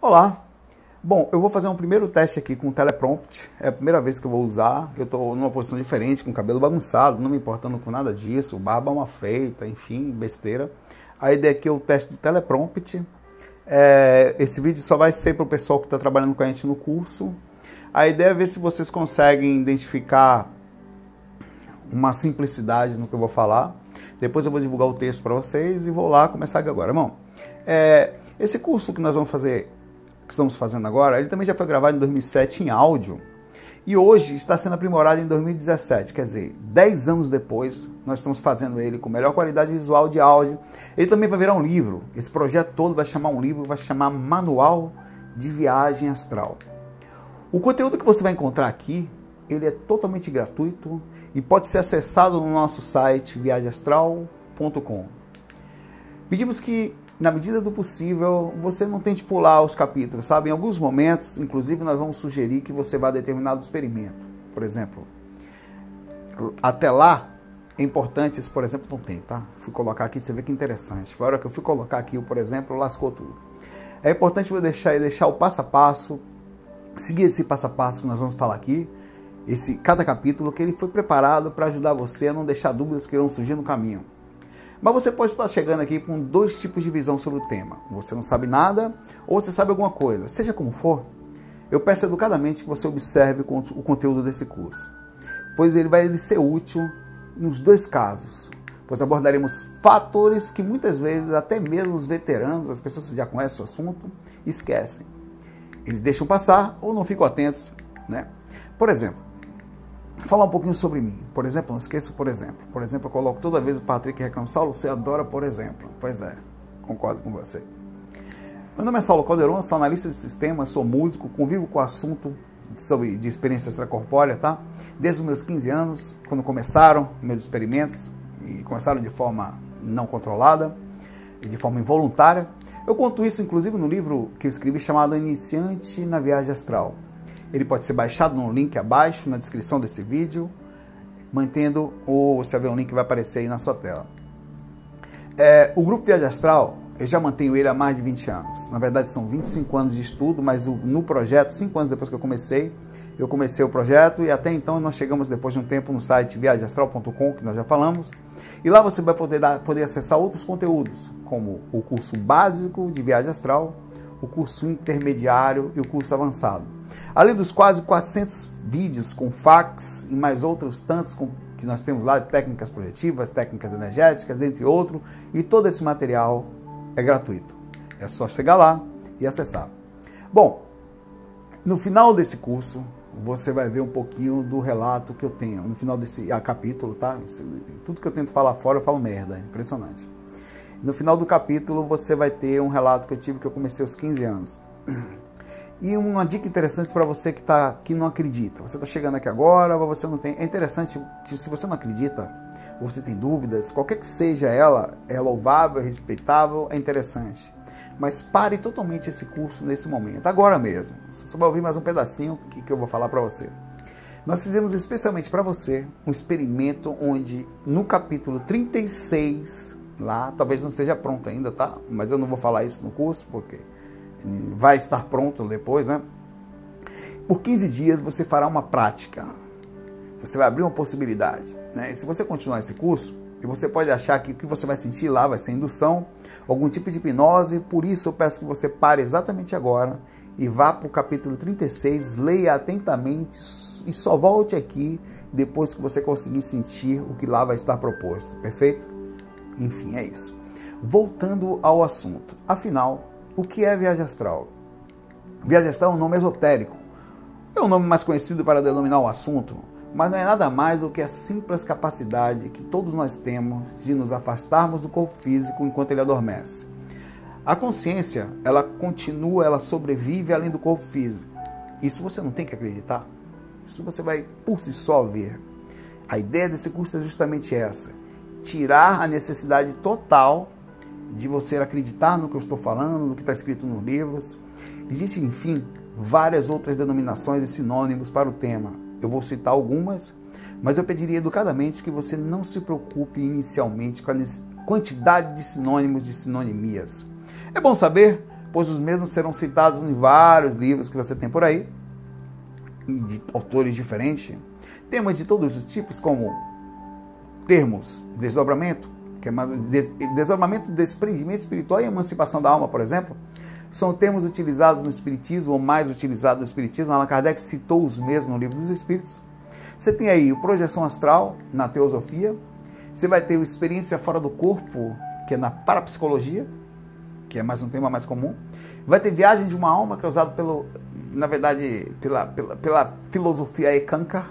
Olá! Bom, eu vou fazer um primeiro teste aqui com o teleprompter. É a primeira vez que eu vou usar. Eu estou numa posição diferente, com o cabelo bagunçado, não me importando com nada disso. Barba mal feita, enfim, besteira. A ideia aqui é o teste do teleprompter. Esse vídeo só vai ser para o pessoal que está trabalhando com a gente no curso. A ideia é ver se vocês conseguem identificar uma simplicidade no que eu vou falar. Depois eu vou divulgar o texto para vocês e vou lá começar aqui agora. Bom, esse curso que nós vamos fazer, que estamos fazendo agora, ele também já foi gravado em 2007 em áudio e hoje está sendo aprimorado em 2017, quer dizer, 10 anos depois, nós estamos fazendo ele com melhor qualidade visual de áudio. Ele também vai virar um livro. Esse projeto todo vai chamar um livro, vai chamar Manual de Viagem Astral. O conteúdo que você vai encontrar aqui, ele é totalmente gratuito e pode ser acessado no nosso site viagemastral.com. Pedimos que, na medida do possível, você não tente pular os capítulos, sabe? Em alguns momentos, inclusive, nós vamos sugerir que você vá a determinado experimento. Por exemplo, até lá, é importante, esse, por exemplo, não tem, tá? Fui colocar aqui, você vê que interessante. Foi a hora que eu fui colocar aqui, por exemplo, lascou tudo. É importante eu deixar o passo a passo, seguir esse passo a passo que nós vamos falar aqui, cada capítulo, que ele foi preparado para ajudar você a não deixar dúvidas que irão surgir no caminho. Mas você pode estar chegando aqui com dois tipos de visão sobre o tema. Você não sabe nada ou você sabe alguma coisa. Seja como for, eu peço educadamente que você observe o conteúdo desse curso, pois ele vai ser útil nos dois casos, pois abordaremos fatores que muitas vezes até mesmo os veteranos, as pessoas que já conhecem o assunto, esquecem. Eles deixam passar ou não ficam atentos, né? Por exemplo, falar um pouquinho sobre mim. Por exemplo, não esqueça por exemplo. Por exemplo, eu coloco toda vez o Patrick reclama, Saulo, você adora por exemplo. Pois é, concordo com você. Meu nome é Saulo Calderon, sou analista de sistemas, sou músico, convivo com o assunto de experiência extracorpórea, tá? Desde os meus 15 anos, quando começaram meus experimentos, e começaram de forma não controlada, e de forma involuntária. Eu conto isso, inclusive, no livro que eu escrevi chamado Iniciante na Viagem Astral. Ele pode ser baixado no link abaixo, na descrição desse vídeo, mantendo, ou se houver um link vai aparecer aí na sua tela. O Grupo Viagem Astral, eu já mantenho ele há mais de 20 anos. Na verdade são 25 anos de estudo, mas no projeto, 5 anos depois que eu comecei o projeto e até então nós chegamos depois de um tempo no site viagemastral.com, que nós já falamos. E lá você vai poder acessar outros conteúdos, como o curso básico de Viagem Astral, o curso intermediário e o curso avançado. Além dos quase 400 vídeos com fax e mais outros tantos que nós temos lá, de técnicas projetivas, técnicas energéticas, entre outros, e todo esse material é gratuito. É só chegar lá e acessar. Bom, no final desse curso, você vai ver um pouquinho do relato que eu tenho. No final desse capítulo, tá? Tudo que eu tento falar fora, eu falo merda, é impressionante. No final do capítulo, você vai ter um relato que eu tive, que eu comecei aos 15 anos. E uma dica interessante para você que não acredita. Você está chegando aqui agora, mas você não tem... É interessante que se você não acredita, ou você tem dúvidas, qualquer que seja ela, é louvável, é respeitável, é interessante. Mas pare totalmente esse curso nesse momento, agora mesmo. Você vai ouvir mais um pedacinho que eu vou falar para você. Nós fizemos especialmente para você um experimento onde no capítulo 36, lá, talvez não esteja pronto ainda, tá? Mas eu não vou falar isso no curso, porque vai estar pronto depois, né? Por 15 dias você fará uma prática. Você vai abrir uma possibilidade, né? E se você continuar esse curso, e você pode achar que o que você vai sentir lá vai ser indução, algum tipo de hipnose. Por isso eu peço que você pare exatamente agora e vá para o capítulo 36, leia atentamente e só volte aqui depois que você conseguir sentir o que lá vai estar proposto, perfeito? Enfim, é isso. Voltando ao assunto, afinal, o que é viagem astral? Viagem astral é um nome esotérico. É um nome mais conhecido para denominar o assunto, mas não é nada mais do que a simples capacidade que todos nós temos de nos afastarmos do corpo físico enquanto ele adormece. A consciência, ela continua, ela sobrevive além do corpo físico. Isso você não tem que acreditar. Isso você vai por si só ver. A ideia desse curso é justamente essa: tirar a necessidade total de você acreditar no que eu estou falando, no que está escrito nos livros. Existem, enfim, várias outras denominações e sinônimos para o tema. Eu vou citar algumas, mas eu pediria educadamente que você não se preocupe inicialmente com a quantidade de sinônimos, de sinonimias. É bom saber pois os mesmos serão citados em vários livros que você tem por aí, de autores diferentes. Temas de todos os tipos, como termos desdobramento, que é desdobramento, desprendimento espiritual e emancipação da alma, por exemplo, são termos utilizados no Espiritismo, ou mais utilizados no Espiritismo. Allan Kardec citou os mesmos no Livro dos Espíritos. Você tem aí o projeção astral, na teosofia. Você vai ter o experiência fora do corpo, que é na parapsicologia, que é mais um tema mais comum. Vai ter viagem de uma alma, que é usado pela filosofia Ekankar.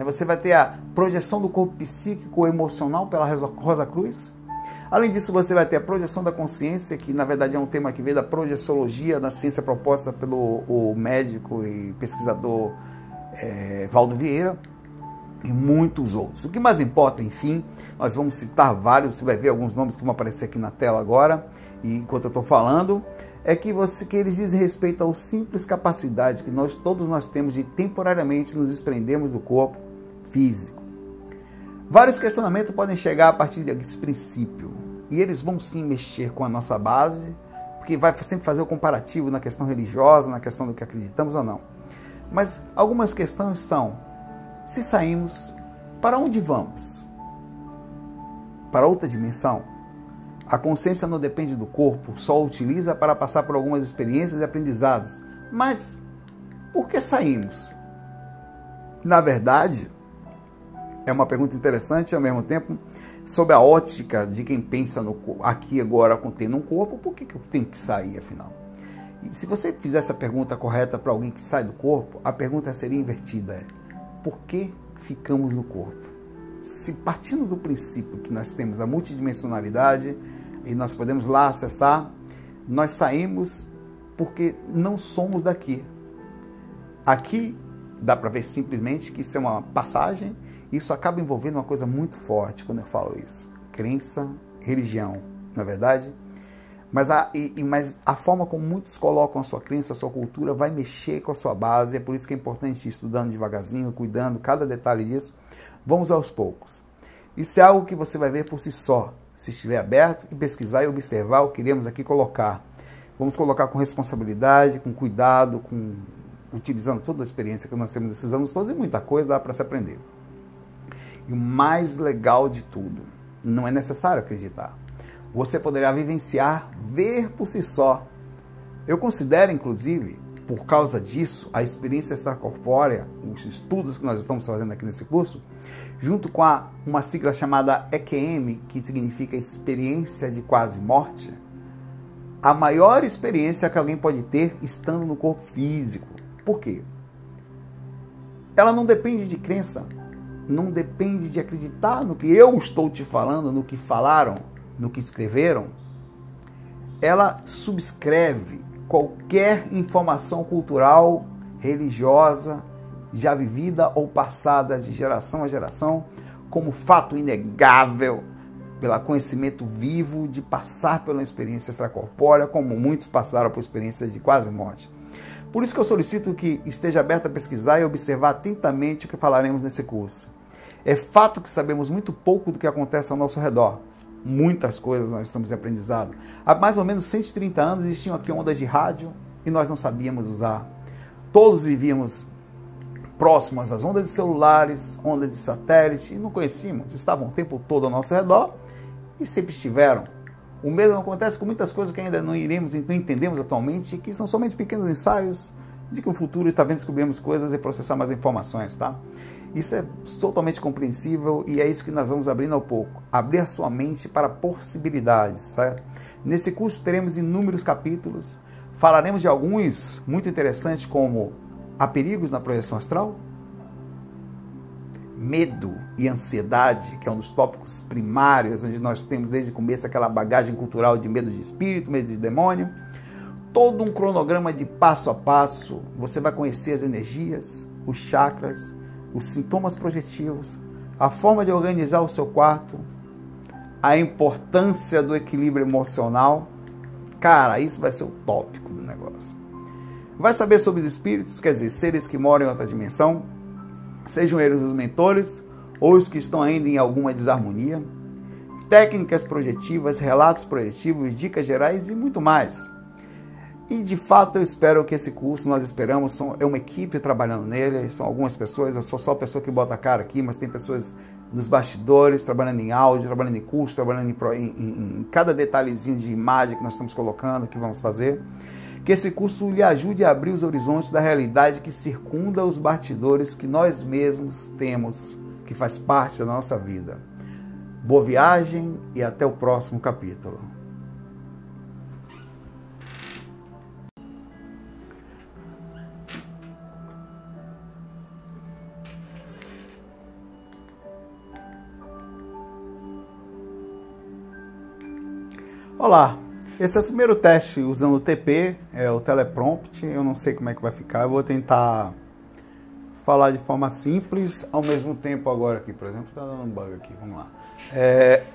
Você vai ter a projeção do corpo psíquico ou emocional pela Rosa Cruz. Além disso, você vai ter a projeção da consciência, que na verdade é um tema que veio da projeciologia, da ciência proposta pelo médico e pesquisador Valdo Vieira, e muitos outros. O que mais importa, enfim, nós vamos citar vários, você vai ver alguns nomes que vão aparecer aqui na tela agora, e enquanto eu estou falando, é que eles dizem respeito à simples capacidade que todos nós temos de temporariamente nos desprendermos do corpo físico. Vários questionamentos podem chegar a partir desse princípio, e eles vão sim mexer com a nossa base, porque vai sempre fazer o comparativo na questão religiosa, na questão do que acreditamos ou não. Mas algumas questões são: se saímos, para onde vamos? Para outra dimensão? A consciência não depende do corpo, só utiliza para passar por algumas experiências e aprendizados. Mas por que saímos? Na verdade, é uma pergunta interessante, ao mesmo tempo, sobre a ótica de quem pensa no aqui agora, contendo um corpo. Por que eu tenho que sair, afinal? E se você fizer essa pergunta correta para alguém que sai do corpo, a pergunta seria invertida: por que ficamos no corpo? Se partindo do princípio que nós temos a multidimensionalidade e nós podemos lá acessar, nós saímos porque não somos daqui. Aqui dá para ver simplesmente que isso é uma passagem. Isso acaba envolvendo uma coisa muito forte quando eu falo isso: crença, religião, não é verdade? Mas a forma como muitos colocam a sua crença, a sua cultura, vai mexer com a sua base. É por isso que é importante ir estudando devagarzinho, cuidando cada detalhe disso. Vamos aos poucos. Isso é algo que você vai ver por si só, se estiver aberto e pesquisar e observar o que iremos aqui colocar. Vamos colocar com responsabilidade, com cuidado, utilizando toda a experiência que nós temos nesses anos todos, e muita coisa dá para se aprender. E o mais legal de tudo, não é necessário acreditar. Você poderá vivenciar, ver por si só. Eu considero, inclusive, por causa disso, a experiência extracorpórea, os estudos que nós estamos fazendo aqui nesse curso, junto com uma sigla chamada EQM, que significa experiência de quase morte, a maior experiência que alguém pode ter estando no corpo físico. Por quê? Ela não depende de crença, não depende de acreditar no que eu estou te falando, no que falaram, no que escreveram. Ela subscreve qualquer informação cultural, religiosa, já vivida ou passada de geração a geração, como fato inegável, pelo conhecimento vivo de passar pela experiência extracorpórea, como muitos passaram por experiências de quase morte. Por isso que eu solicito que esteja aberto a pesquisar e observar atentamente o que falaremos nesse curso. É fato que sabemos muito pouco do que acontece ao nosso redor. Muitas coisas nós estamos em aprendizado. Há mais ou menos 130 anos existiam aqui ondas de rádio e nós não sabíamos usar. Todos vivíamos próximos às ondas de celulares, ondas de satélite, e não conhecíamos. Estavam o tempo todo ao nosso redor e sempre estiveram. O mesmo acontece com muitas coisas que ainda não entendemos atualmente, que são somente pequenos ensaios de que no futuro talvez descobriremos coisas e processar mais informações, tá? Isso é totalmente compreensível e é isso que nós vamos abrindo ao pouco. Abrir a sua mente para possibilidades, certo? Nesse curso teremos inúmeros capítulos. Falaremos de alguns muito interessantes, como há perigos na projeção astral, medo e ansiedade, que é um dos tópicos primários, onde nós temos desde o começo aquela bagagem cultural de medo de espírito, medo de demônio. Todo um cronograma de passo a passo. Você vai conhecer as energias, os chakras, os sintomas projetivos, a forma de organizar o seu quarto, a importância do equilíbrio emocional. Cara, isso vai ser o tópico do negócio. Vai saber sobre os espíritos, quer dizer, seres que moram em outra dimensão, sejam eles os mentores ou os que estão ainda em alguma desarmonia, técnicas projetivas, relatos projetivos, dicas gerais e muito mais. E de fato eu espero que esse curso, nós esperamos, é uma equipe trabalhando nele, são algumas pessoas, eu sou só a pessoa que bota a cara aqui, mas tem pessoas nos bastidores, trabalhando em áudio, trabalhando em curso, trabalhando em cada detalhezinho de imagem que nós estamos colocando, que vamos fazer. Que esse curso lhe ajude a abrir os horizontes da realidade que circunda os bastidores que nós mesmos temos, que faz parte da nossa vida. Boa viagem e até o próximo capítulo. Olá, esse é o primeiro teste usando o TP, o teleprompt, eu não sei como é que vai ficar, eu vou tentar falar de forma simples, ao mesmo tempo agora aqui, por exemplo, tá dando um bug aqui, vamos lá.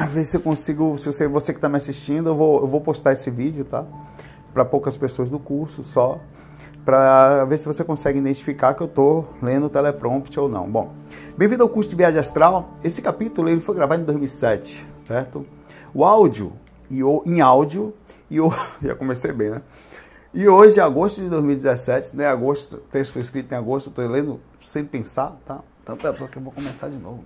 Ver se eu consigo, se você que está me assistindo, eu vou postar esse vídeo, tá? Para poucas pessoas do curso só, para ver se você consegue identificar que eu estou lendo o teleprompt ou não. Bom, bem-vindo ao curso de Viagem Astral. Esse capítulo ele foi gravado em 2007, certo? O áudio, em áudio, já comecei bem, né? E hoje, agosto de 2017, né? Agosto, o texto foi escrito em agosto, eu estou lendo sem pensar, tá? Tanto é que eu vou começar de novo.